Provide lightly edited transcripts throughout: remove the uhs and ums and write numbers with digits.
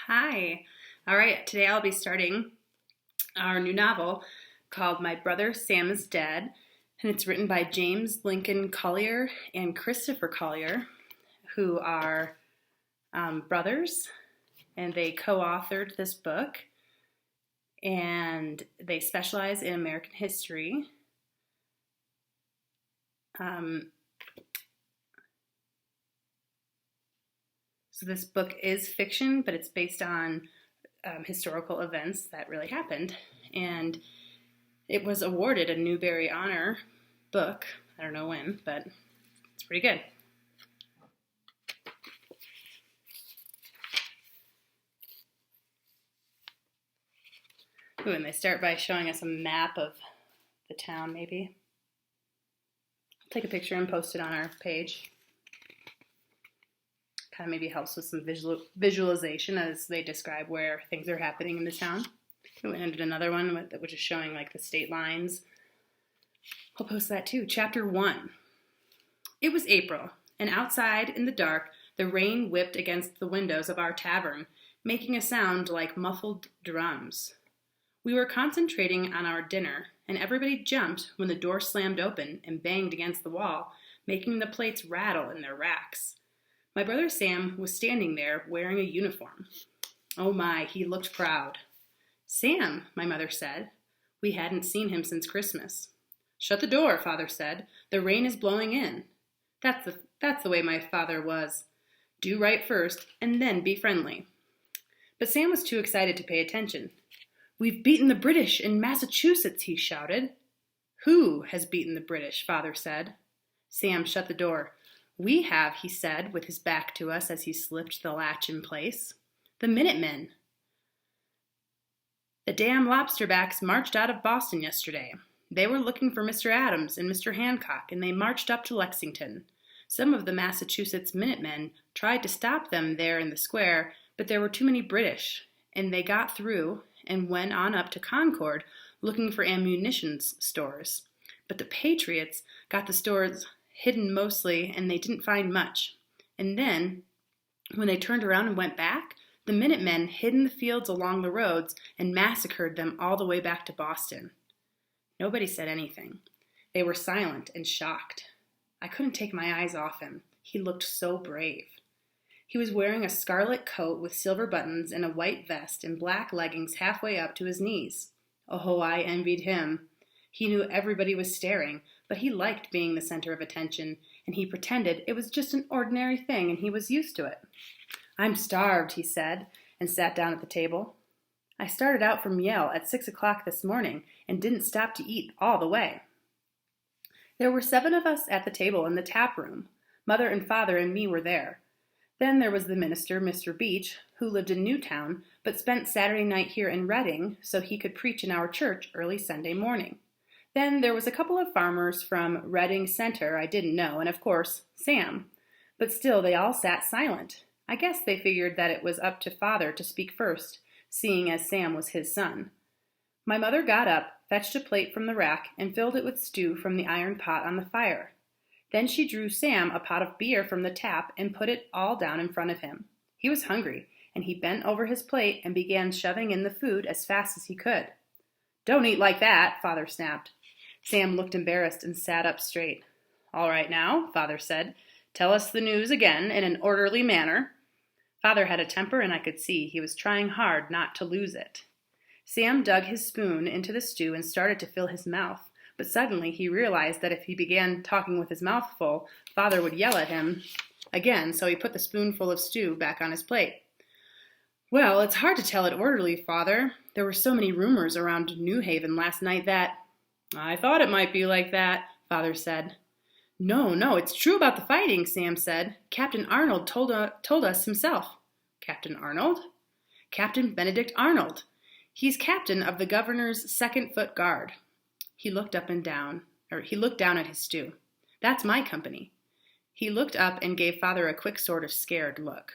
Hi. All right, today I'll be starting our new novel called My Brother Sam is Dead, and it's written by James Lincoln Collier and Christopher Collier, who are brothers, and they co-authored this book, and they specialize in American history. So this book is fiction, but it's based on historical events that really happened. And it was awarded a Newbery Honor book. I don't know when, but it's pretty good. Ooh, and they start by showing us a map of the town, maybe. I'll take a picture and post it on our page. Kind of maybe helps with some visualization as they describe where things are happening in the town. And another one which is showing like the state lines. I'll post that too. Chapter 1. It was April, and outside in the dark, the rain whipped against the windows of our tavern, making a sound like muffled drums. We were concentrating on our dinner, and everybody jumped when the door slammed open and banged against the wall, making the plates rattle in their racks. My brother Sam was standing there wearing a uniform. Oh my, he looked proud. Sam, my mother said. We hadn't seen him since Christmas. Shut the door, Father said. The rain is blowing in. That's the way my father was. Do right first, and then be friendly. But Sam was too excited to pay attention. We've beaten the British in Massachusetts, he shouted. Who has beaten the British, Father said. Sam shut the door. We have, he said, with his back to us as he slipped the latch in place. The Minutemen. The damn lobsterbacks marched out of Boston yesterday. They were looking for Mr. Adams and Mr. Hancock, and they marched up to Lexington. Some of the Massachusetts Minutemen tried to stop them there in the square, but there were too many British, and they got through and went on up to Concord looking for ammunition stores. But the Patriots got the stores hidden mostly, and they didn't find much. And then, when they turned around and went back, the Minutemen hid in the fields along the roads and massacred them all the way back to Boston. Nobody said anything. They were silent and shocked. I couldn't take my eyes off him. He looked so brave. He was wearing a scarlet coat with silver buttons and a white vest and black leggings halfway up to his knees. Oh, I envied him. He knew everybody was staring, but he liked being the center of attention, and he pretended it was just an ordinary thing and he was used to it. I'm starved, he said, and sat down at the table. I started out from Yale at 6 o'clock this morning and didn't stop to eat all the way. There were 7 of us at the table in the tap room. Mother and Father and me were there. Then there was the minister, Mr. Beach, who lived in Newtown, but spent Saturday night here in Reading so he could preach in our church early Sunday morning. Then there was a couple of farmers from Reading Center I didn't know, and of course, Sam. But still, they all sat silent. I guess they figured that it was up to Father to speak first, seeing as Sam was his son. My mother got up, fetched a plate from the rack, and filled it with stew from the iron pot on the fire. Then she drew Sam a pot of beer from the tap and put it all down in front of him. He was hungry, and he bent over his plate and began shoving in the food as fast as he could. Don't eat like that, Father snapped. Sam looked embarrassed and sat up straight. All right now, Father said. Tell us the news again in an orderly manner. Father had a temper, and I could see he was trying hard not to lose it. Sam dug his spoon into the stew and started to fill his mouth, but suddenly he realized that if he began talking with his mouth full, Father would yell at him again, so he put the spoonful of stew back on his plate. Well, it's hard to tell it orderly, Father. There were so many rumors around New Haven last night that... I thought it might be like that, Father said. No, it's true about the fighting, Sam said. Captain Arnold told us himself. Captain Arnold? Captain Benedict Arnold. He's captain of the governor's second foot guard. He looked down at his stew. That's my company. He looked up and gave Father a quick sort of scared look.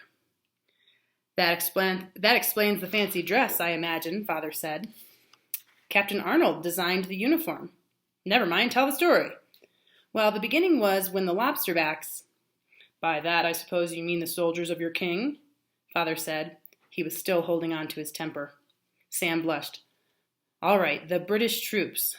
That explains the fancy dress, I imagine, Father said. Captain Arnold designed the uniform. Never mind, tell the story. Well, the beginning was when the lobsterbacks... By that, I suppose you mean the soldiers of your king? Father said. He was still holding on to his temper. Sam blushed. All right, the British troops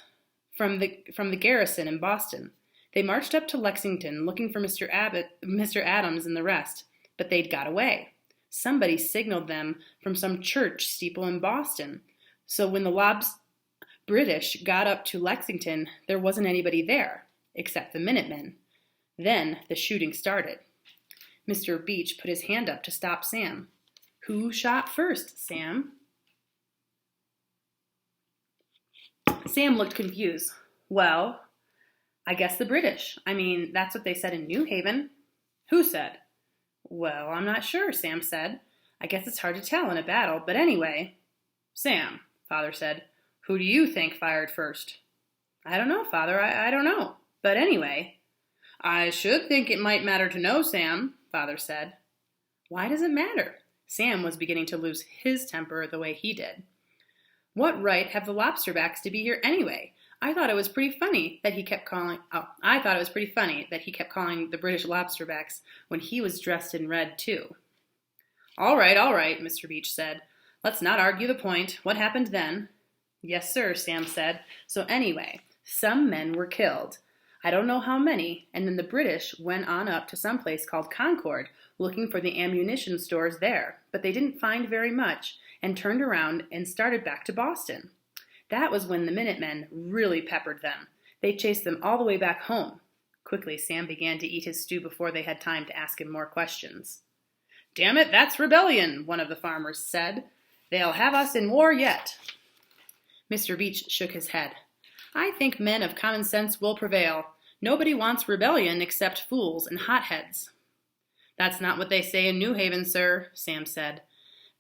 from the garrison in Boston. They marched up to Lexington looking for Mr. Adams and the rest, but they'd got away. Somebody signaled them from some church steeple in Boston. So when the British got up to Lexington, there wasn't anybody there, except the Minutemen. Then the shooting started. Mr. Beach put his hand up to stop Sam. Who shot first, Sam? Sam looked confused. Well, I guess the British. I mean, that's what they said in New Haven. Who said? Well, I'm not sure, Sam said. I guess it's hard to tell in a battle, but anyway. Sam, Father said, who do you think fired first? I don't know, Father, I don't know. But anyway. I should think it might matter to know, Sam, Father said. Why does it matter? Sam was beginning to lose his temper the way he did. What right have the lobsterbacks to be here anyway? I thought it was pretty funny that he kept calling the British lobsterbacks when he was dressed in red too. All right, Mr. Beach said. Let's not argue the point. What happened then? Yes, sir, Sam said. So anyway, some men were killed. I don't know how many, and then the British went on up to some place called Concord, looking for the ammunition stores there, but they didn't find very much, and turned around and started back to Boston. That was when the Minutemen really peppered them. They chased them all the way back home. Quickly, Sam began to eat his stew before they had time to ask him more questions. Damn it, that's rebellion, one of the farmers said. They'll have us in war yet. Mr. Beach shook his head. I think men of common sense will prevail. Nobody wants rebellion except fools and hotheads. That's not what they say in New Haven, sir, Sam said.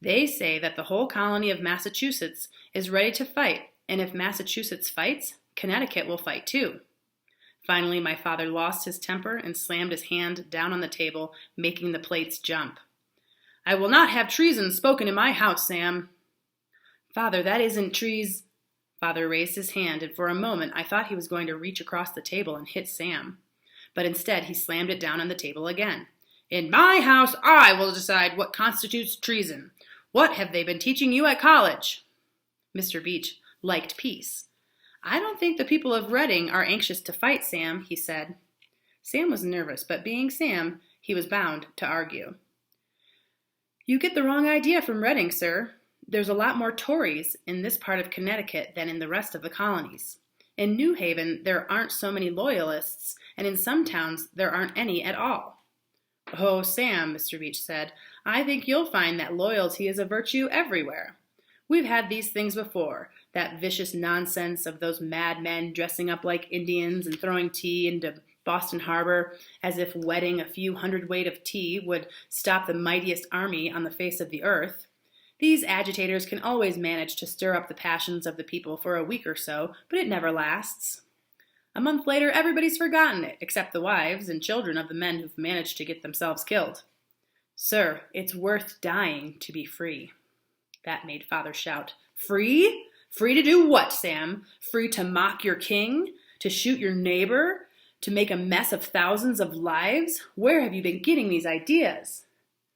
They say that the whole colony of Massachusetts is ready to fight, and if Massachusetts fights, Connecticut will fight too. Finally, my father lost his temper and slammed his hand down on the table, making the plates jump. I will not have treason spoken in my house, Sam. Father, that isn't Father raised his hand, and for a moment I thought he was going to reach across the table and hit Sam. But instead he slammed it down on the table again. In my house, I will decide what constitutes treason. What have they been teaching you at college? Mr. Beach liked peace. I don't think the people of Reading are anxious to fight, Sam, he said. Sam was nervous, but being Sam, he was bound to argue. You get the wrong idea from Reading, sir. There's a lot more Tories in this part of Connecticut than in the rest of the colonies. In New Haven, there aren't so many Loyalists, and in some towns, there aren't any at all. Oh, Sam, Mr. Beach said, I think you'll find that loyalty is a virtue everywhere. We've had these things before, that vicious nonsense of those madmen dressing up like Indians and throwing tea into Boston Harbor as if wetting a few hundredweight of tea would stop the mightiest army on the face of the earth. These agitators can always manage to stir up the passions of the people for a week or so, but it never lasts. A month later, everybody's forgotten it, except the wives and children of the men who've managed to get themselves killed. Sir, it's worth dying to be free. That made Father shout. Free? Free to do what, Sam? Free to mock your king? To shoot your neighbor? To make a mess of thousands of lives? Where have you been getting these ideas?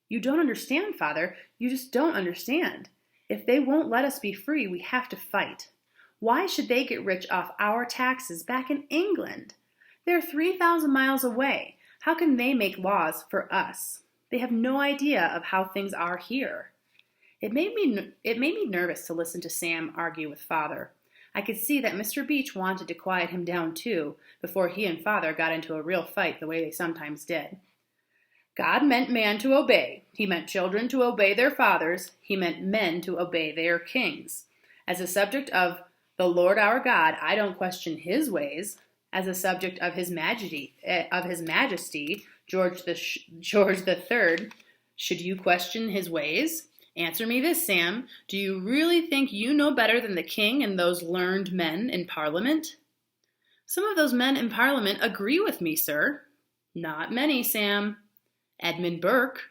You don't understand, Father. You just don't understand. If they won't let us be free, we have to fight. Why should they get rich off our taxes back in England? They're 3,000 miles away. How can they make laws for us? They have no idea of how things are here. It made me nervous to listen to Sam argue with Father. I could see that Mr. Beach wanted to quiet him down too, before he and Father got into a real fight the way they sometimes did. God meant man to obey. He meant children to obey their fathers. He meant men to obey their kings. As a subject of the Lord our God, I don't question his ways. As a subject of his majesty, George the Third, should you question his ways? Answer me this, Sam. Do you really think you know better than the king and those learned men in Parliament? Some of those men in Parliament agree with me, sir. Not many, Sam. Edmund Burke.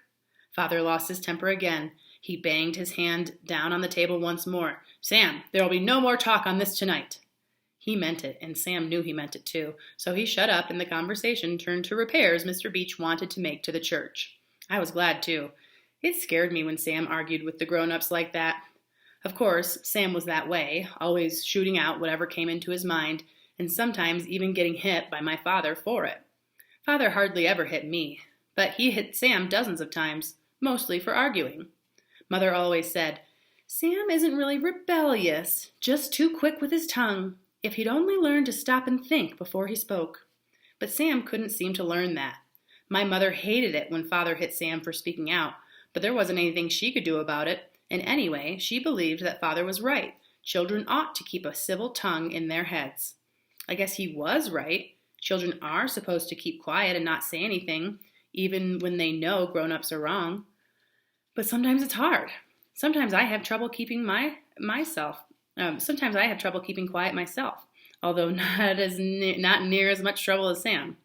Father lost his temper again. He banged his hand down on the table once more. Sam, there will be no more talk on this tonight. He meant it, and Sam knew he meant it too, so he shut up and the conversation turned to repairs Mr. Beach wanted to make to the church. I was glad too. It scared me when Sam argued with the grown-ups like that. Of course, Sam was that way, always shooting out whatever came into his mind, and sometimes even getting hit by my father for it. Father hardly ever hit me, but he hit Sam dozens of times, mostly for arguing. Mother always said, "Sam isn't really rebellious, just too quick with his tongue. If he'd only learn to stop and think before he spoke." But Sam couldn't seem to learn that. My mother hated it when Father hit Sam for speaking out, but there wasn't anything she could do about it, and anyway, she believed that Father was right. Children ought to keep a civil tongue in their heads. I guess he was right. Children are supposed to keep quiet and not say anything, even when they know grown-ups are wrong. But sometimes it's hard. Sometimes I have trouble keeping Sometimes I have trouble keeping quiet myself, although not near as much trouble as Sam.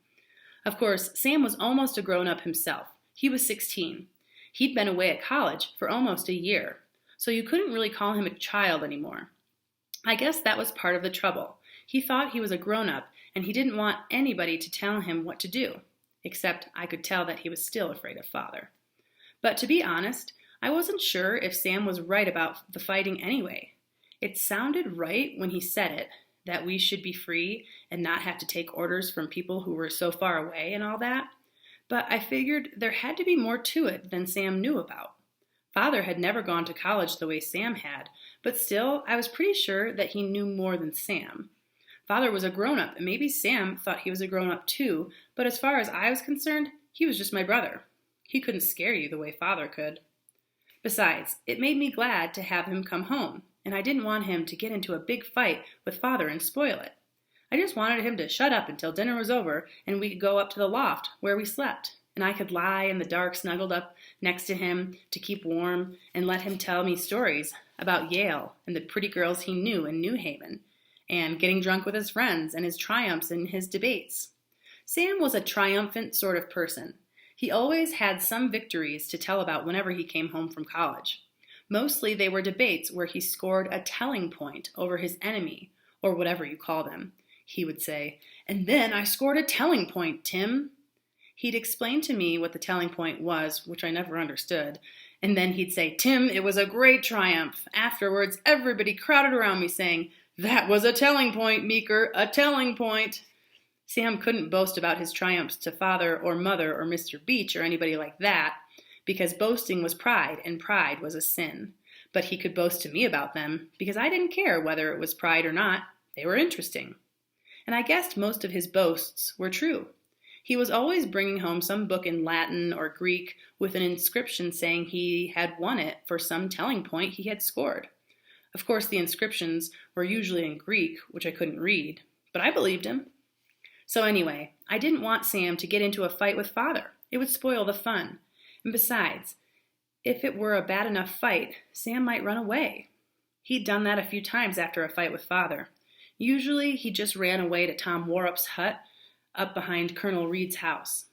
Of course, Sam was almost a grown-up himself. He was 16. He'd been away at college for almost a year, so you couldn't really call him a child anymore. I guess that was part of the trouble. He thought he was a grown-up, and he didn't want anybody to tell him what to do, except I could tell that he was still afraid of Father. But to be honest, I wasn't sure if Sam was right about the fighting anyway. It sounded right when he said it, that we should be free and not have to take orders from people who were so far away and all that. But I figured there had to be more to it than Sam knew about. Father had never gone to college the way Sam had, but still, I was pretty sure that he knew more than Sam. Father was a grown-up, and maybe Sam thought he was a grown-up too, but as far as I was concerned, he was just my brother. He couldn't scare you the way Father could. Besides, it made me glad to have him come home, and I didn't want him to get into a big fight with Father and spoil it. I just wanted him to shut up until dinner was over and we could go up to the loft where we slept, and I could lie in the dark snuggled up next to him to keep warm and let him tell me stories about Yale and the pretty girls he knew in New Haven, and getting drunk with his friends and his triumphs in his debates. Sam was a triumphant sort of person. He always had some victories to tell about whenever he came home from college. Mostly they were debates where he scored a telling point over his enemy, or whatever you call them. He would say, "And then I scored a telling point, Tim." He'd explain to me what the telling point was, which I never understood, and then he'd say, "Tim, it was a great triumph." Afterwards, everybody crowded around me saying, "That was a telling point, Meeker, a telling point." Sam couldn't boast about his triumphs to Father or Mother or Mr. Beach or anybody like that, because boasting was pride, and pride was a sin. But he could boast to me about them, because I didn't care whether it was pride or not. They were interesting. And I guessed most of his boasts were true. He was always bringing home some book in Latin or Greek with an inscription saying he had won it for some telling point he had scored. Of course, the inscriptions were usually in Greek, which I couldn't read, but I believed him. So anyway, I didn't want Sam to get into a fight with Father. It would spoil the fun. And besides, if it were a bad enough fight, Sam might run away. He'd done that a few times after a fight with Father. Usually, he just ran away to Tom Warup's hut up behind Colonel Reed's house.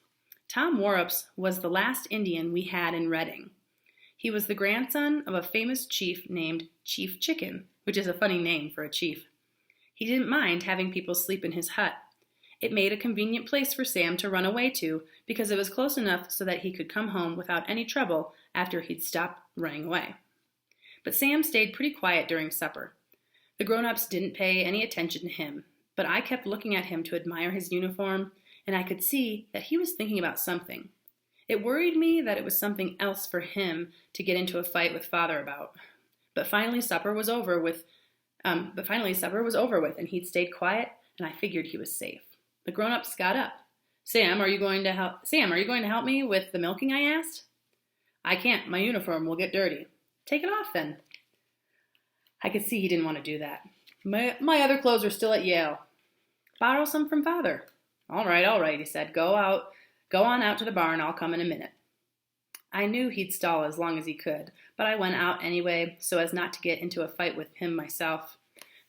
Tom Warup's was the last Indian we had in Reading. He was the grandson of a famous chief named Chief Chicken, which is a funny name for a chief. He didn't mind having people sleep in his hut. It made a convenient place for Sam to run away to because it was close enough so that he could come home without any trouble after he'd stopped running away. But Sam stayed pretty quiet during supper. The grown-ups didn't pay any attention to him, but I kept looking at him to admire his uniform, and I could see that he was thinking about something. It worried me that it was something else for him to get into a fight with Father about. But finally supper was over with, and he'd stayed quiet, and I figured he was safe. The grown-ups got up. Sam, are you going to help me with the milking?" I asked. "I can't. My uniform will get dirty." "Take it off then." I could see he didn't want to do that. My other clothes are still at Yale." "Borrow some from Father." All right, he said. Go on out to the barn. I'll come in a minute." I knew he'd stall as long as he could, but I went out anyway so as not to get into a fight with him myself.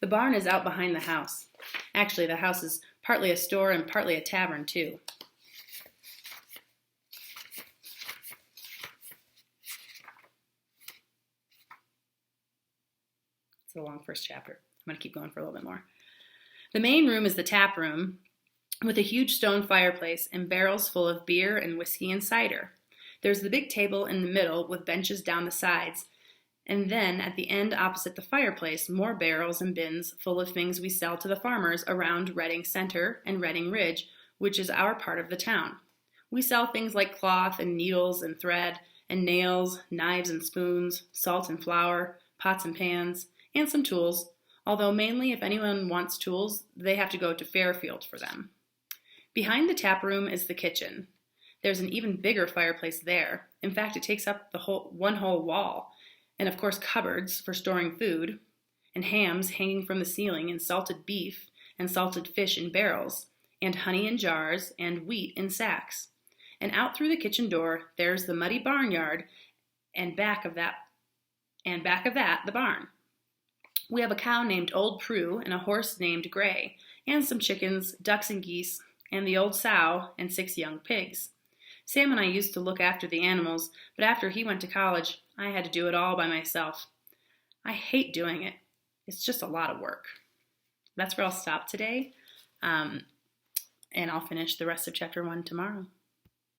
The barn is out behind the house. Actually, the house is partly a store and partly a tavern, too. It's a long first chapter. I'm going to keep going for a little bit more. The main room is the tap room with a huge stone fireplace and barrels full of beer and whiskey and cider. There's the big table in the middle with benches down the sides, and then at the end opposite the fireplace, more barrels and bins full of things we sell to the farmers around Reading Center and Reading Ridge, which is our part of the town. We sell things like cloth and needles and thread and nails, knives and spoons, salt and flour, pots and pans, and some tools, although mainly if anyone wants tools, they have to go to Fairfield for them. Behind the tap room is the kitchen. There's an even bigger fireplace there. In fact, it takes up one whole wall, and of course cupboards for storing food, and hams hanging from the ceiling, and salted beef and salted fish in barrels, and honey in jars, and wheat in sacks. And out through the kitchen door, there's the muddy barnyard, and back of that, the barn. We have a cow named Old Prue and a horse named Gray, and some chickens, ducks and geese, and the old sow and 6 young pigs. Sam and I used to look after the animals, but after he went to college, I had to do it all by myself. I hate doing it. It's just a lot of work. That's where I'll stop today, and I'll finish the rest of chapter 1 tomorrow.